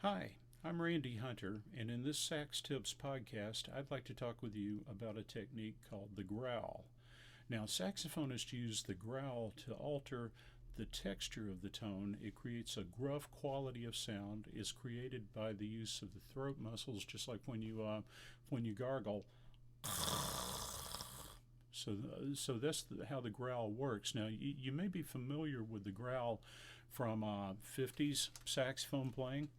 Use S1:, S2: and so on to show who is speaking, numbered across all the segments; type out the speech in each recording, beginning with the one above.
S1: Hi, I'm Randy Hunter, and in this Sax Tips podcast, I'd like to talk with you about a technique called the growl. Now, saxophonists use the growl to alter the texture of the tone. It creates a gruff quality of sound. It's created by the use of the throat muscles, just like when you gargle. So that's how the growl works. Now, you may be familiar with the growl from 50s saxophone playing.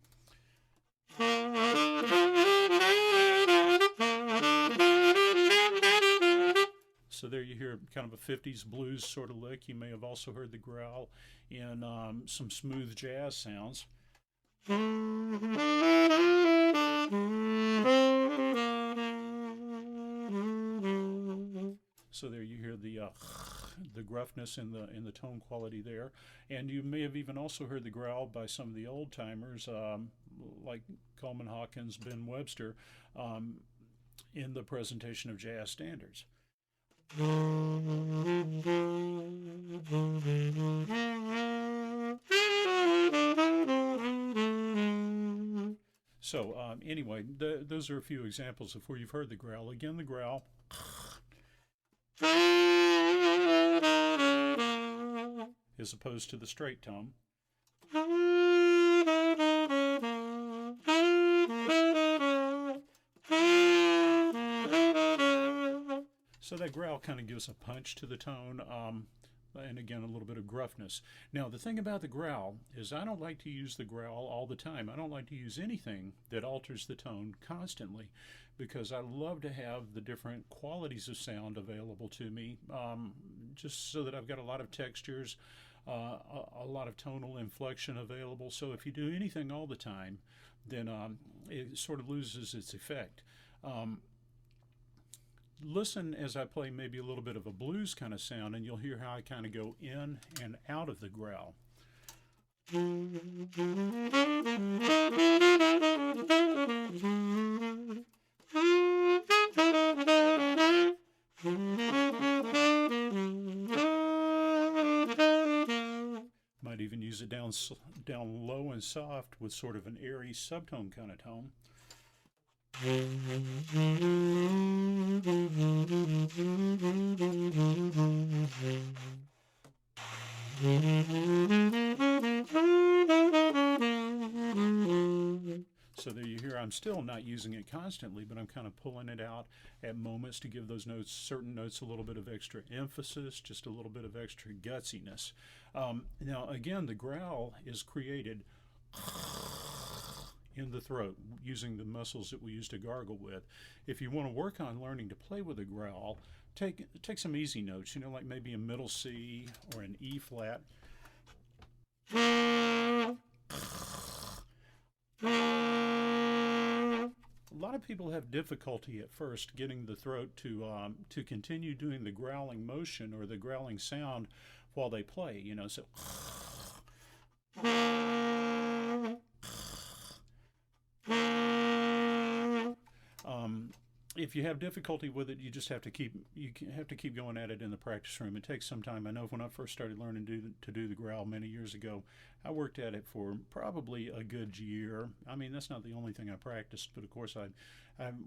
S1: So there you hear kind of a 50s blues sort of lick. You may have also heard the growl in some smooth jazz sounds. So there you hear the gruffness in the tone quality there, and you may have even also heard the growl by some of the old timers like Coleman Hawkins, Ben Webster, in the presentation of jazz standards. So anyway, those are a few examples of where you've heard the growl. Again, the growl. As opposed to the straight tone. So that growl kind of gives a punch to the tone, and again, a little bit of gruffness. Now, the thing about the growl is I don't like to use the growl all the time. I don't like to use anything that alters the tone constantly because I love to have the different qualities of sound available to me, just so that I've got a lot of textures, a lot of tonal inflection available. So if you do anything all the time, then it sort of loses its effect. Listen as I play maybe a little bit of a blues kind of sound, and you'll hear how I kind of go in and out of the growl. Might even use it down low and soft with sort of an airy subtone kind of tone. So there you hear I'm still not using it constantly, but I'm kind of pulling it out at moments to give those notes, certain notes, a little bit of extra emphasis, just a little bit of extra gutsiness. Now, again, the growl is created in the throat using the muscles that we use to gargle with. If you want to work on learning to play with a growl, take some easy notes, like maybe a middle C or an E flat. A lot of people have difficulty at first getting the throat to continue doing the growling motion or the growling sound while they play, so if you have difficulty with it, you just have to keep going at it in the practice room. It takes some time. I know when I first started learning to do the growl many years ago, I worked at it for probably a good year. I mean, that's not the only thing I practiced, but of course I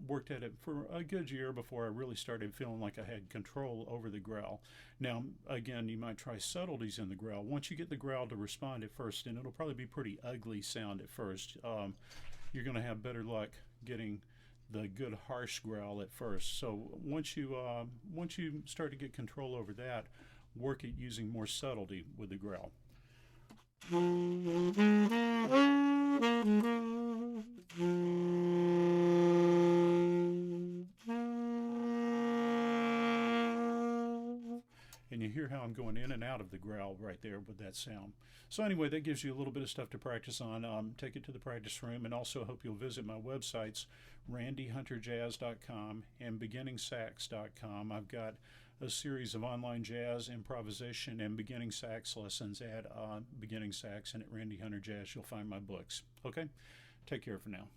S1: worked at it for a good year before I really started feeling like I had control over the growl. Now, again, you might try subtleties in the growl. Once you get the growl to respond at first, and it'll probably be pretty ugly sound at first, you're going to have better luck getting the good harsh growl at first. So once you start to get control over that, work at using more subtlety with the growl. And you hear how I'm going in and out of the growl right there with that sound. So anyway, that gives you a little bit of stuff to practice on. Take it to the practice room, and also hope you'll visit my websites, randyhunterjazz.com and beginningsax.com. I've got a series of online jazz, improvisation, and beginning sax lessons at Beginning Sax, and at Randy Hunter Jazz you'll find my books. Okay? Take care for now.